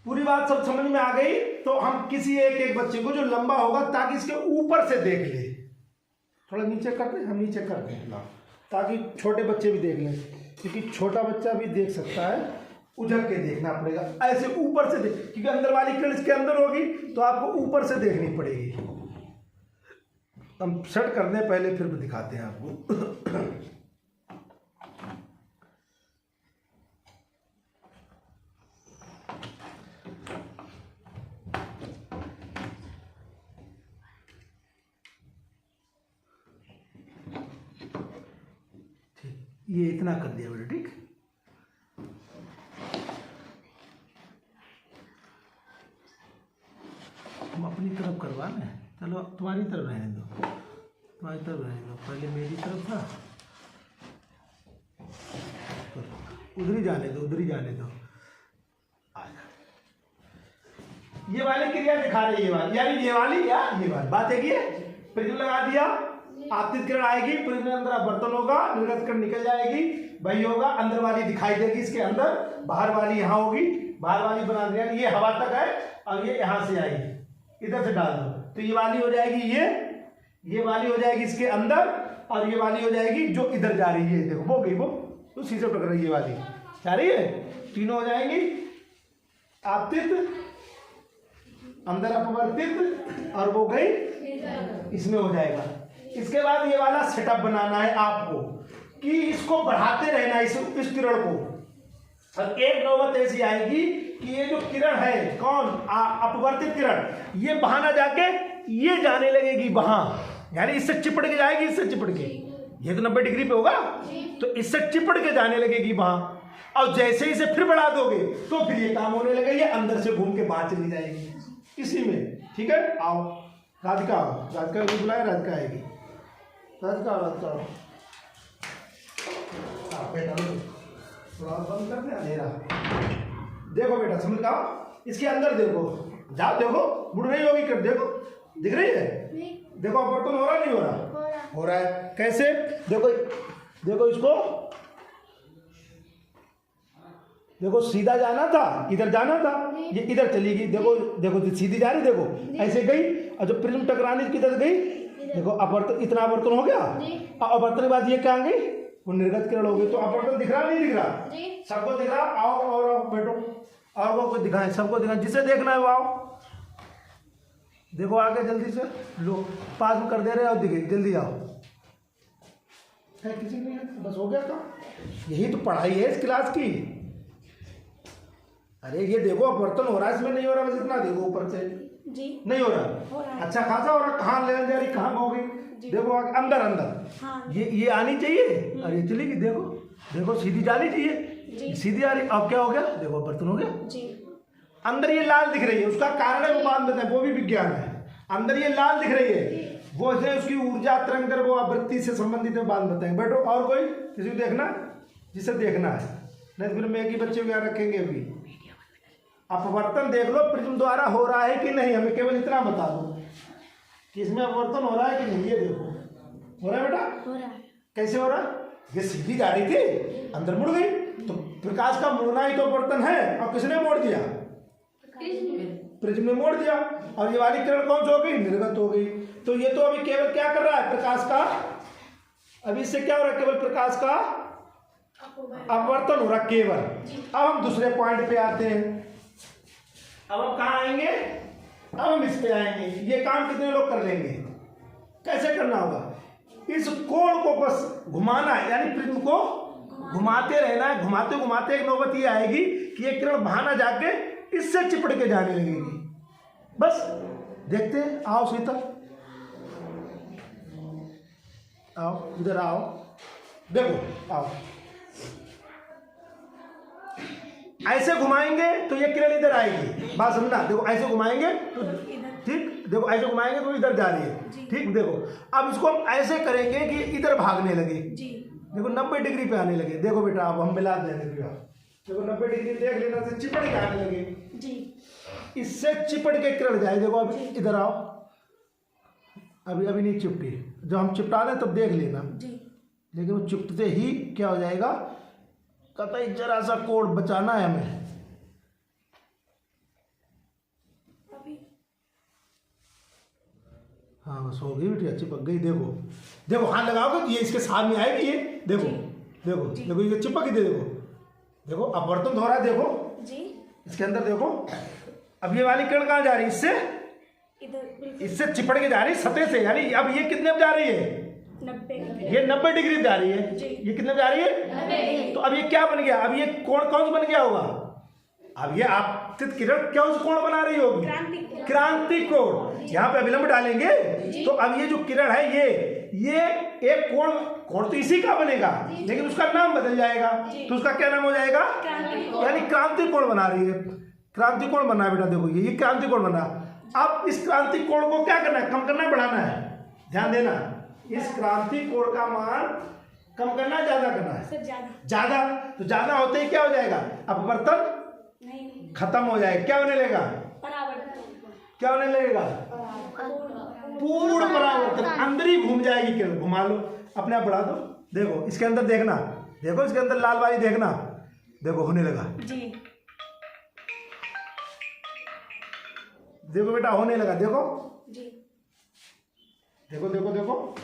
पूरी बात सब समझ में आ गई। तो हम किसी एक एक बच्चे को जो लंबा होगा ताकि इसके ऊपर से देख ले, थोड़ा नीचे करते हैं, हम नीचे करते हैं ताकि छोटे बच्चे भी देख लें, क्योंकि छोटा बच्चा भी देख सकता है, उधर के देखना पड़ेगा, ऐसे ऊपर से देख, क्योंकि अंदर वाली किरण इसके अंदर होगी तो आपको ऊपर से देखनी पड़ेगी। हम सेट कर दें पहले, फिर दिखाते हैं आपको। ये इतना कर दिया बेटा, ठीक। हम अपनी तरफ करवा लें, चलो तुम्हारी तरफ रहने दो, तुम्हारी तरफ रहने दो, पहले मेरी तरफ था, उधर ही जाने दो, उधर ही जाने दो। ये वाली क्रिया दिखा रही है वाली, यानी ये वाली या ये वाली बात है कि प्रिज्म लगा दिया, आपतित किरण आएगी, प्रिज्म के अंदर अपवर्तन होगा, निर्गत किरण निकल जाएगी, वही होगा, अंदर वाली दिखाई देगी इसके अंदर, बाहर वाली यहाँ होगी, बाहर वाली बना दिया, ये हवा तक है और ये यहाँ से आएगी, इधर से डाल दो तो ये वाली हो जाएगी, ये वाली हो जाएगी इसके अंदर, और ये वाली हो जाएगी जो इधर जा रही है, देखो वो गई, वो उसी से टकरा रही है, वाली जा रही है, तीनों हो जाएंगी, आपतित, अंदर अपवर्तित, और वो गई इसमें हो जाएगा। इसके बाद ये वाला सेटअप बनाना है आपको कि इसको बढ़ाते रहना इस किरण को, और एक नौबत ऐसी आएगी कि ये जो किरण है कौन अपवर्तित किरण, ये वहां ना जाके ये जाने लगेगी वहां, यानी इससे चिपट के जाएगी, इससे चिपट के, ये तो 90 डिग्री पे होगा तो इससे चिपट के जाने लगेगी वहां, और जैसे ही इसे फिर बढ़ा दोगे तो फिर ये काम होने लगेगी, अंदर से घूम के बाहर चली जाएगी इसी में। ठीक है, आओ राधिका, राधिका को बुलाए, राधिका आएगी, राधिका, राधिका बेटा थोड़ा बंद कर दे अंधेरा, देखो बेटा समझ आओ, इसके अंदर देखो, जाओ देखो, मुड़ रही होगी कर, देखो दिख रही है, देखो अपवर्तन हो रहा नहीं हो रहा, हो रहा है, कैसे देखो, देखो इसको, देखो सीधा जाना था, इधर जाना था, ये इधर चली गई, देखो देखो सीधी जा रही, देखो ऐसे गई, और जो प्रिज्म टकराने किधर गई, देखो अपवर्तन, इतना अपवर्तन हो गया, और अपवर्तन के बाद ये क्या गई, वो निर्गत किरण हो गई। तो अपवर्तन दिख रहा नहीं दिख रहा, सबको दिख रहा, आओ और बैठो, और वो दिखाएं, सबको दिखाएं, जिसे देखना है वो आओ, देखो आगे जल्दी से, लो पास में कर दे रहे हो, दिखे जल्दी आओ, है किसी नहीं है, बस हो गया काम, यही तो पढ़ाई है इस क्लास की। अरे ये देखो अपवर्तन हो रहा है, इसमें नहीं हो रहा, बस इतना देखो ऊपर से जी, नहीं हो रहा, अच्छा खासा हो रहा, कहाँ ले जा रही, कहाँ हो गई, देखो अंदर अंदर, हाँ। ये आनी चाहिए, और ये चली गई, देखो देखो सीधी जानी चाहिए, सीधी आ रही, अब क्या हो गया, देखो अपवर्तन हो गया जी, अंदर ये लाल दिख रही है, उसका कारण है वो बाद में बताएं, वो भी विज्ञान है, अंदर ये लाल दिख रही है, वो है उसकी ऊर्जा तरंग, वो आवृत्ति से संबंधित है, बाद में बताएंगे। बैठो, और कोई किसी को देखना, जिसे देखना है, नहीं फिर हम एक ही बच्चे को यहाँ रखेंगे अभी। अपवर्तन देख लो प्रिज्म द्वारा हो रहा है कि नहीं, हमें केवल इतना बता दो कि इसमें अपवर्तन हो रहा है कि नहीं, ये देखो हो रहा है बेटा, हो रहा है, कैसे हो रहा है, ये सीधी जा रही थी, अंदर मुड़ गई, तो प्रकाश का मुड़ना ही तो अपवर्तन है, और किसने मोड़ दिया, प्रिज्म ने मोड़ दिया, और ये वाली किरण कौन सी हो गई, निर्गत हो गई। तो ये तो अभी केवल क्या कर रहा है, प्रकाश का, अभी इससे क्या हो रहा है, केवल प्रकाश का अपवर्तन हो रहा केवल। अब हम दूसरे पॉइंट पे आते हैं, अब हम कहाँ आएंगे, अब हम इस पे आएंगे, ये काम कितने लोग कर लेंगे, कैसे करना होगा, इस कोण को बस घुमाना है, यानी प्रिज्म को घुमाते रहना है, घुमाते घुमाते एक नौबत ये आएगी कि ये किरण वहां ना जाके इससे चिपट के जाने लगेगी, बस देखते हैं, आओ सीता, आओ इधर आओ, देखो आओ, ऐसे घुमाएंगे तो ये किरण इधर आएगी, बात समझना, देखो ऐसे घुमाएंगे तो ठीक, देखो ऐसे घुमाएंगे तो इधर जा रही है, ठीक, देखो अब इसको हम ऐसे करेंगे कि इधर भागने लगे, देखो 90 डिग्री पे आने लगे, देखो बेटा अब हम मिला देने, देखो 90 डिग्री देख लेना, से चिपट के आने लगे जी, इससे चिपट के किरण जाए, देखो अब इधर आओ, अभी अभी नहीं चिपटी, जब हम चिपटा दें तब देख लेना जी, लेकिन वो चिपटते ही क्या हो जाएगा, कतई जरा सा कोण बचाना है हमें, हाँ बस हो गई बेटी, चिपक गई। देखो देखो हाथ लगाओगे ये इसके साथ में आएगी ये। देखो देखो देखो ये चिपक गई। देखो देखो अब बर्तन धो रहा है। देखो जी इसके अंदर देखो, अब ये वाली किरण कहाँ जा रही है? इससे इधर इससे चिपट के जा रही है सतह से। यानी अब ये कितने पे जा रही है? 90 ये 90 डिग्री पे जा रही है। जी। ये कितने पे जा रही है? तो अब ये क्या बन गया? अब ये कोण कौन सा बन गया होगा? अब ये आपतित किरण कौन सा कोण बना रही होगी? क्रांति कोण। यहाँ पे अभिलंब डालेंगे तो अब ये जो किरण है ये एक कोण तो इसी का बनेगा, लेकिन उसका नाम बदल जाएगा। तो उसका क्या नाम हो जाएगा? यानी क्रांति कोण बना रही है। क्रांति कोण बना है बेटा। देखो ये क्रांति कोण बना। अब इस क्रांति कोण को क्या करना है? कम करना है, बढ़ाना है? ध्यान देना, इस क्रांति कोण का मान कम करना है, ज्यादा करना है? सर ज्यादा। तो ज्यादा होते ही क्या हो जाएगा? अपवर्तन नहीं खत्म हो जाएगा। क्या होने लगेगा? परावर्तन। क्या होने लगेगा? पूर्ण परावर्तन। अंदर ही घूम जाएगी किरण। घुमा लो, अपने आप बढ़ा दो। देखो इसके अंदर देखना, देखो इसके अंदर लाल वाली देखना। देखो होने लगा। जी देखो बेटा होने लगा। देखो जी देखो देखो देखो